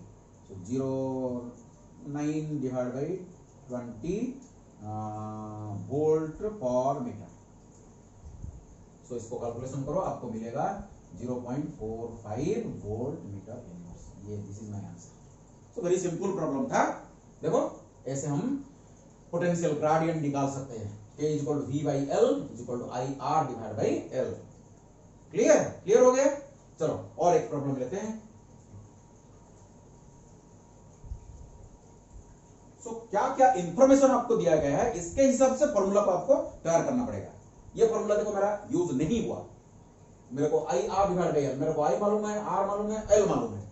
so 0 9 divide by 20 volt पर मीटर। सो इसको कैलकुलेशन करो, आपको मिलेगा 0.45 वोल्ट मीटर इनवर्स। ये this is my answer. So very simple problem था। देखो ऐसे हम पोटेंशियल ग्रेडियंट निकाल सकते हैं। K is equal to V by L is equal to I R divide by L। Clear हो गया। चलो और एक प्रॉब्लम लेते हैं। सो क्या क्या इंफॉर्मेशन आपको दिया गया है, इसके हिसाब से फॉर्मूला को आपको तैयार करना पड़ेगा। ये फॉर्मूला देखो मेरा यूज नहीं हुआ, मेरे को I R divide by L, मेरे को I मालूम है, R मालूम है, L मालूम है,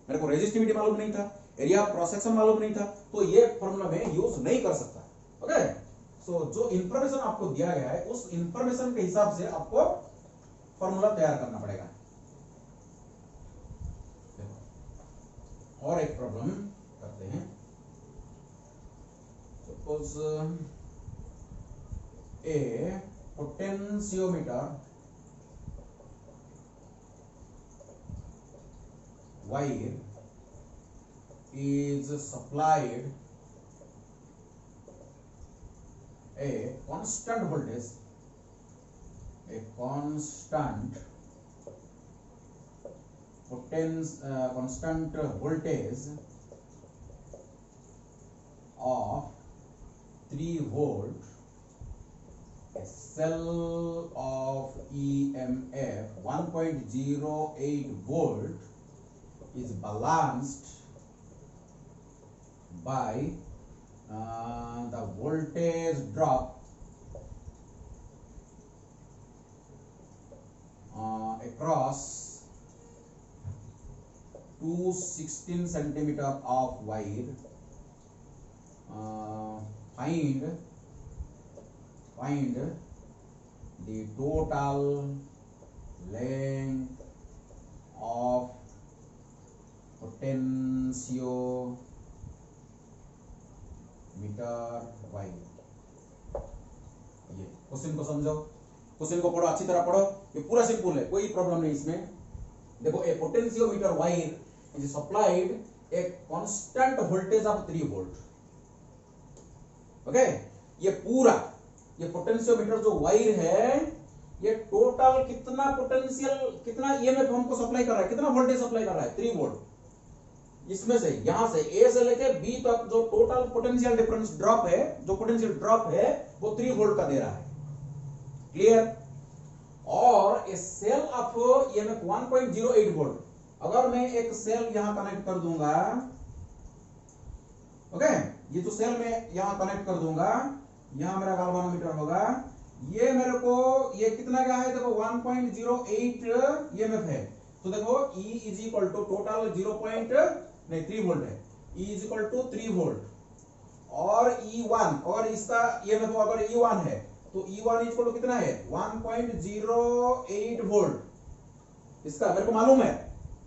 मेरे को रेजिस्टिविटी मालूम नहीं था, एरिया ऑफ क्रॉस सेक्शन मालूम नहीं था, तो ये फॉर्मूला में यूज नहीं कर सकता। ओके, सो जो इंफॉर्मेशन आपको दिया गया है उस इंफॉर्मेशन के हिसाब से आपको फॉर्मूला तैयार करना पड़ेगा। देखो और एक प्रॉब्लम करते हैं। Suppose A potentiometer wire is supplied a constant voltage, constant voltage of 3 volt, a cell of EMF 1.08 volt is balanced by the voltage drop across 216 centimeter of wire. Find the total length of potentiometer wire. ये question को समझो, question को पढ़ो, अच्छी तरह पढ़ो, ये पूरा सिंपल है, कोई प्रॉब्लम नहीं इसमें। देखो a potentiometer wire is supplied a constant voltage of 3 volt. Okay, ये पूरा ये पोटेंशियोमीटर जो वायर है, ये टोटल कितना पोटेंशियल, कितना ईएमएफ हमको सप्लाई कर रहा है, कितना वोल्टेज सप्लाई कर रहा है, 3 वोल्ट। इसमें से यहां से ए से लेके बी तक जो टोटल पोटेंशियल डिफरेंस ड्रॉप है, जो पोटेंशियल ड्रॉप है वो 3 वोल्ट का दे रहा है। क्लियर। और ए सेल ऑफ ईएमएफ 1.08 वोल्ट, अगर मैं एक सेल यहां कनेक्ट कर दूंगा, ओके, ये तो सेल में यहां कनेक्ट कर दूंगा, यहां मेरा गाल्वानोमीटर होगा, ये मेरे को ये कितना का है देखो 1.08 ईएमएफ है। तो देखो E is equal to total 3 volt है, E is equal to 3 volt और E1 और इसका ईएमएफ अगर E1 है तो E1 इज इक्वल टू कितना है 1.08 वोल्ट। इसका मेरे को मालूम है,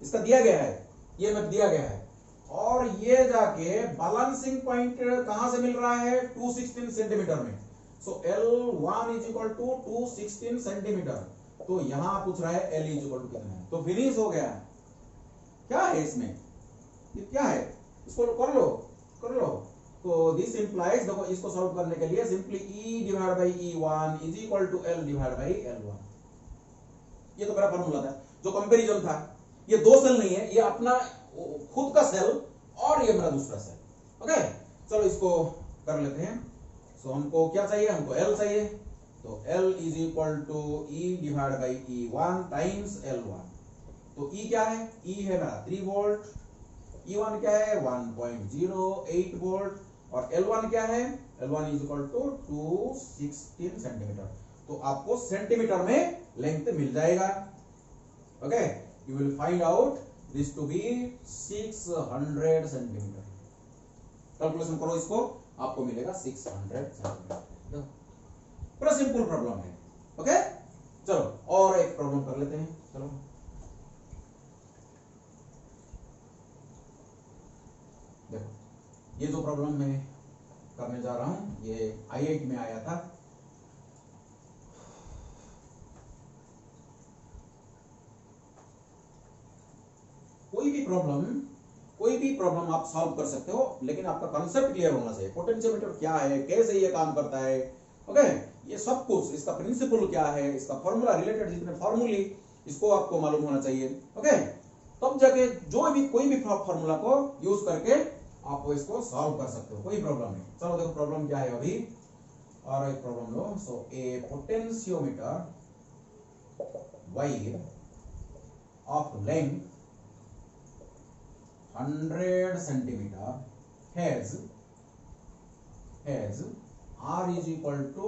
इसका दिया गया है, ईएमएफ दिया गया है। और ये जाके बैलेंसिंग पॉइंट कहां से मिल रहा है 216 सेंटीमीटर में। So L1 is equal to 216 centimetre. तो यहां पूछ रहा है L इज इक्वल टू कितना है, तो फिनिश हो गया। क्या है इसमें, ये क्या है, इसको कर लो। तो दिस इंप्लाइज, देखो इसको सॉल्व करने के लिए simply E divide by E1 is equal to L divide by L1। ये तो मेरा फॉर्मूला था जो कंपैरिजन था। ये दो सेल नहीं है, ये अपना खुद का सेल और ये मेरा दूसरा सेल। ओके चलो इसको कर लेते हैं। सो हमको क्या चाहिए, हमको L चाहिए। तो L is equal to E divide by E1 times L1। तो E क्या है, E है मेरा 3 वोल्ट, E1 क्या है 1.08 वोल्ट और L1 क्या है, L1 is equal to 216 centimetre. तो आपको सेंटीमीटर में लेंथ मिल जाएगा। Okay you will find out this to be 600 centimetre. Calculation करो इसको, आपको मिलेगा 600 सेंटीमीटर। बड़ा सिंपल प्रॉब्लम है। ओके चलो और एक प्रॉब्लम कर लेते हैं। चलो देखो, ये जो प्रॉब्लम मैं करने जा रहा हूं ये IIT में आया था। कोई भी प्रॉब्लम आप सॉल्व कर सकते हो, लेकिन आपका कॉन्सेप्ट क्लियर होना चाहिए। पोटेंशियोमीटर क्या है, कैसे ये काम करता है, ओके ये सब कुछ, इसका प्रिंसिपल क्या है, इसका फॉर्मूला, रिलेटेड जितने फॉर्मूले, इसको आपको मालूम होना चाहिए। ओके तब जाके जो भी कोई भी फॉर्मूला को यूज करके आप इसको सॉल्व कर सकते हो, कोई प्रॉब्लम नहीं। चलो देखो प्रॉब्लम क्या है अभी, और एक problem low. So A potentiometer wire of length 100 centimeter has R is equal to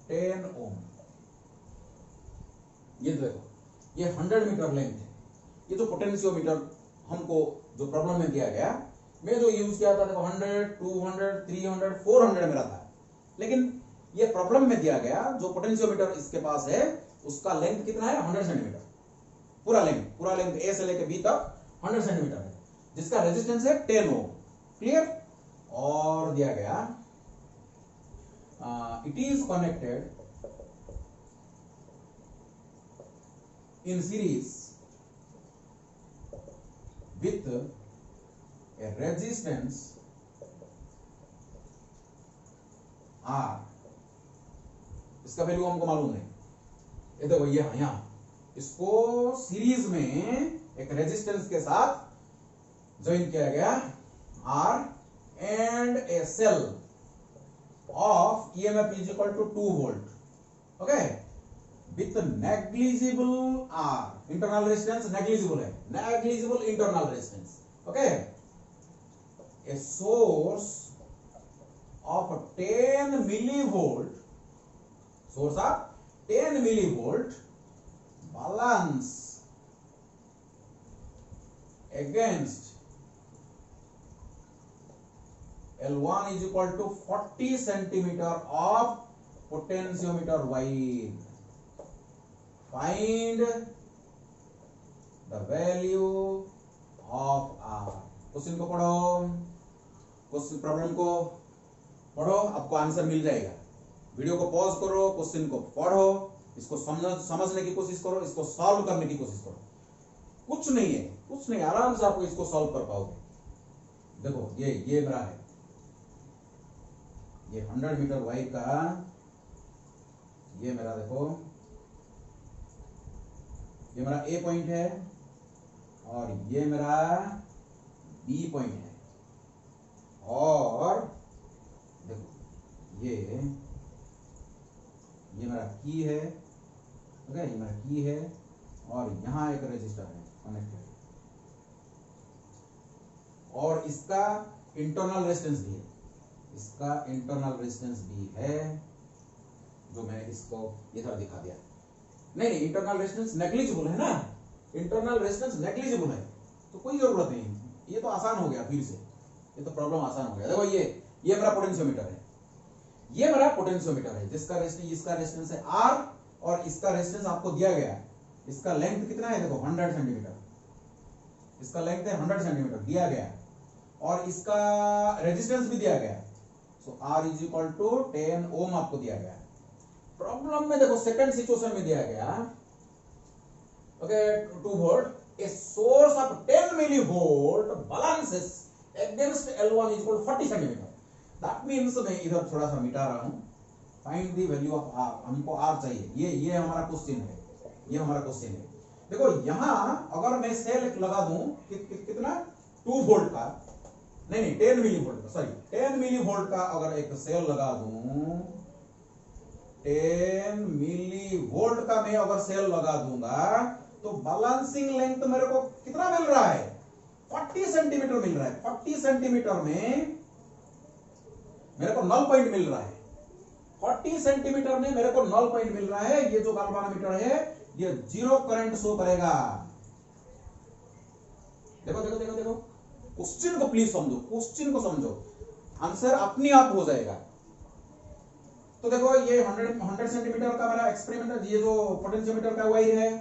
10 ohm। ये देखो ये 100 मीटर लेंथ है। ये जो पोटेंशियोमीटर हमको जो प्रॉब्लम में दिया गया, मैं जो यूज किया था देखो 100, 200, 300, 400 मेरा था। लेकिन ये प्रॉब्लम में दिया गया जो पोटेंशियोमीटर इसके पास है उसका लेंथ कितना है 100 सेंटीमीटर। पूरा लेंथ ए से लेके बी तक 100 सेंटीमीटर है, जिसका रेजिस्टेंस है 10 ओम। क्लियर। और दिया गया it is connected in series with A resistance R। इसका वैल्यू हमको मालूम नहीं, ये देखो ये यहां इसको सीरीज में एक रेजिस्टेंस के साथ ज्वाइन किया गया R and a cell of EMF is equal to 2 volt, okay, with negligible R, internal resistance negligible है, negligible internal resistance, okay, a source of 10 millivolt, source of 10 millivolt balance against L1 is equal to 40 centimeter of potentiometer wire. Find the value of R। Question को पढ़ो, question problem को पढ़ो, आपको answer मिल जाएगा। Video को pause करो, question को पढ़ो, इसको समझने की कोशिश करो, इसको सॉल्व करने की कोशिश करो। कुछ नहीं, आराम से आपको इसको सॉल्व कर पाओगे। देखो ये मेरा है, ये 100 मीटर वायर का, ये मेरा देखो ये मेरा ए पॉइंट है और ये मेरा बी पॉइंट है, और देखो ये मेरा की है, ओके ये मेरा की है, और यहां एक रजिस्टर है कनेक्टेड, और इसका इंटरनल रेजिस्टेंस भी है, इसका इंटरनल रेजिस्टेंस भी है, जो मैंने इसको इधर दिखा दिया। नहीं, इंटरनल रेजिस्टेंस नेग्लिजिबल है ना, इंटरनल रेजिस्टेंस नेग्लिजिबल है, तो कोई जरूरत नहीं, ये तो आसान हो गया, फिर से ये तो प्रॉब्लम आसान हो गया। देखो ये मेरा पोटेंशियोमीटर है, ये मेरा पोटेंशियोमीटर है जिसका रेजिस्टेंस, इसका रेजिस्टेंस है R और इसका रेजिस्टेंस आपको दिया गया है। इसका लेंथ कितना है, देखो 100 सेंटीमीटर, इसका लेंथ है 100 सेंटीमीटर दिया गया, और इसका रेजिस्टेंस भी दिया गया। सो R इज इक्वल टू 10 ओम आपको दिया गया। प्रॉब्लम में देखो सेकंड सिचुएशन में दिया गया, okay, 2 volt, a source of 10 millivolt balances against L1 is equal to 40 centimetre. That means मैं इधर थोड़ा सा मिटा रहा हूं, find the value of R, हमको R चाहिए, ये हमारा क्वेश्चन है, ये हमारा क्वेश्चन है। देखो यहां अगर मैं सेल लगा दूं कितना 2 वोल्ट का, नहीं 10 मिली वोल्ट का, सॉरी 10 मिली वोल्ट का अगर एक सेल लगा दूं, 10 मिली वोल्ट का मैं अगर सेल लगा दूंगा तो बैलेंसिंग लेंथ मेरे को कितना मिल रहा है, 40 सेंटीमीटर मिल रहा है। 40 सेंटीमीटर में मेरे को नल पॉइंट मिल रहा है, 40 सेंटीमीटर में मेरे को नल पॉइंट मिल रहा है। ये जो गैल्वानोमीटर है ये 0 करंट शो करेगा। देखो देखो देखो देखो, क्वेश्चन को प्लीज समझो, क्वेश्चन को समझो, आंसर अपने आप हो जाएगा। तो देखो ये 100 सेंटीमीटर का मेरा एक्सपेरिमेंट, ये जो पोटेंशियोमीटर का वायर है,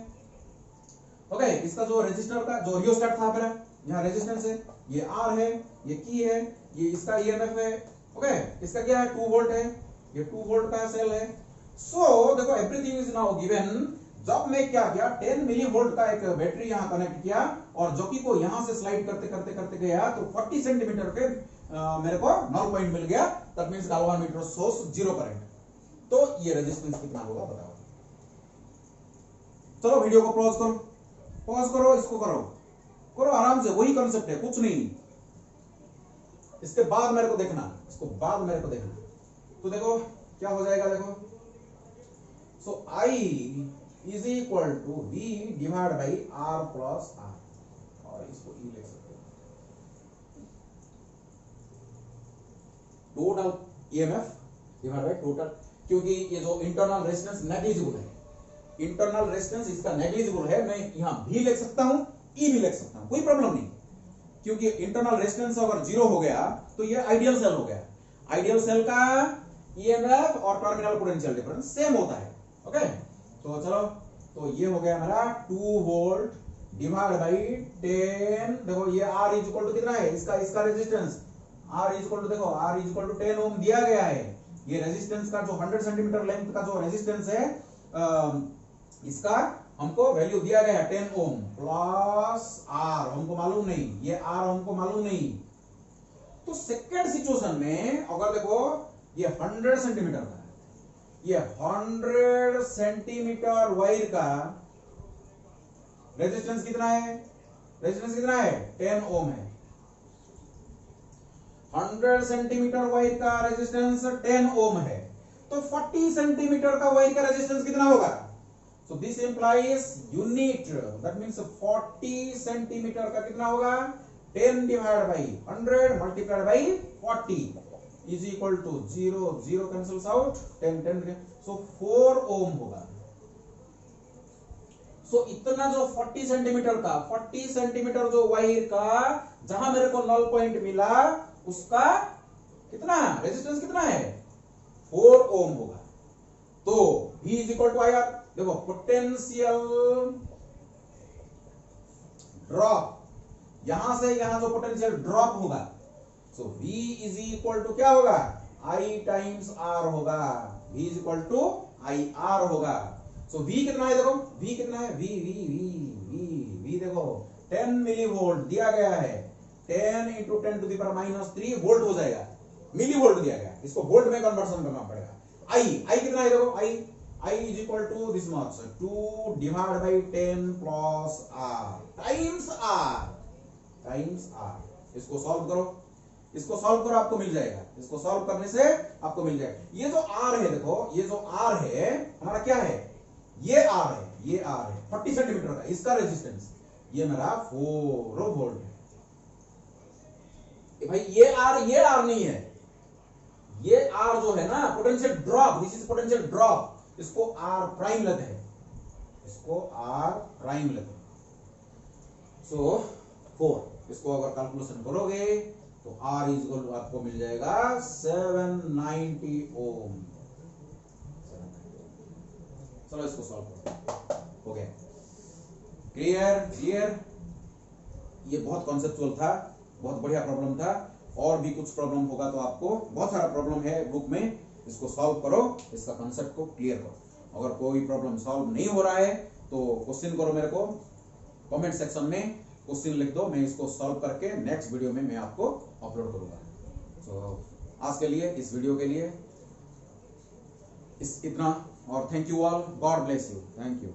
ओके, इसका जो रेजिस्टर का जो रियोस्टेट था मेरा, यहाँ रेजिस्टेंस है, ये R है, ये की है, ये इसका EMF है, ओके, इसका क्या है 2 वोल्ट है, ये 2 वोल्ट का सेल है। सो देखो एवरीथिंग इज नाउ गिवन। जब मैं क्या किया, 10 मिली वोल्ट का एक बैटरी यहां कनेक्ट किया और जॉकी को यहां से स्लाइड करते करते करते गया तो 40 सेंटीमीटर पे मेरे को नल पॉइंट मिल गया। That means galvanometer source 0 current. तो ये रेजिस्टेंस कितना होगा बताओ। चलो वीडियो को पॉज करो, इसको करो आराम से, वही कंसेप्ट है, कुछ नहीं। इसके बाद मेरे को देखना, इसको बाद मेरे को देखना। तो देखो क्या हो जाएगा, देखो, so I is equal to V divide by R plus R, और इसको E लिख सकते हो, total EMF divide by total, क्योंकि ये जो इंटरनल रेजिस्टेंस नेग्लिजिबल है, इंटरनल रेजिस्टेंस इसका नेग्लिजिबल है, मैं यहां V लिख सकता हूं, E भी लिख सकता हूं, कोई प्रॉब्लम नहीं, क्योंकि इंटरनल रेजिस्टेंस अगर 0 हो गया तो ये आइडियल सेल हो गया। आइडियल सेल का EMF और टर्मिनल पोटेंशियल डिफरेंस सेम होता है, ओके। तो चलो, तो ये हो गया मेरा 2 वोल्ट डिवाइड बाई 10, देखो ये R इज इक्वल टू कितना है, इसका resistance R is equal to, देखो R is equal to 10 ohm दिया गया है। ये रेजिस्टेंस का जो 100 सेंटीमीटर लेंथ का जो रेजिस्टेंस है, इसका हमको वैल्यू दिया गया है 10 ओम प्लस R, हमको मालूम नहीं, ये R हमको मालूम नहीं। तो सेकंड सिचुएशन में अगर देखो ये 100 सेंटीमीटर का, ये 100 सेंटीमीटर वायर का रेजिस्टेंस कितना है, 10 ओम है। 100 सेंटीमीटर वायर का रेजिस्टेंस 10 ओम है, तो 40 सेंटीमीटर का वायर का रेजिस्टेंस कितना होगा। So this implies unit, that means 40 centimetre का कितना होगा, 10 divide by 100 multiplied by 40 is equal to 0, 0 cancels out, 10, so 4 ohm होगा। सो इतना जो 40 सेंटीमीटर का, 40 सेंटीमीटर जो वायर का जहां मेरे को नल पॉइंट मिला, उसका कितना रेजिस्टेंस कितना है, 4 ओम होगा। तो V is equal to IR, देखो पोटेंशियल ड्रॉप, यहां से यहां जो पोटेंशियल ड्रॉप होगा, so V is equal to क्या होगा, I टाइम्स R होगा, V is equal to IR होगा। सो V कितना है, देखो V कितना है, V देखो 10 मिली वोल्ट दिया गया है, 10 into 10 to the power -3 volt हो जाएगा, मिली वोल्ट दिया गया, इसको वोल्ट में कन्वर्सन करना पड़ेगा। I कितना है, देखो I is equal to this much, 2 divided by 10 plus R times R। इसको सॉल्व करो, आपको मिल जाएगा, इसको सॉल्व करने से आपको मिल जाएगा। ये जो R है, देखो ये जो R है हमारा क्या है, ये R है 40 सेंटीमीटर का, इसका रेजिस्टेंस ये मेरा 4 वोल्ट है। भाई ये R नहीं है, ये R जो है ना potential drop, this is potential drop, इसको R प्राइम लेते हैं, इसको R प्राइम लेते हैं। सो 4, इसको अगर कैलकुलेशन करोगे तो R इज इक्वल टू आपको मिल जाएगा 790 ओम। चलो इसको सॉल्व करो, हो गया। क्लियर? ये बहुत कॉन्सेप्चुअल था, बहुत बढ़िया प्रॉब्लम था। और भी कुछ प्रॉब्लम होगा तो आपको, बहुत सारा प्रॉब्लम है बुक में, इसको सॉल्व करो, इसका कॉन्सेप्ट को क्लियर करो। अगर कोई प्रॉब्लम सॉल्व नहीं हो रहा है तो क्वेश्चन करो, मेरे को कमेंट सेक्शन में क्वेश्चन लिख दो, मैं इसको सॉल्व करके नेक्स्ट वीडियो में मैं आपको अपलोड करूंगा। तो आज के लिए, इस वीडियो के लिए इतना, और thank you all, God bless you, thank you.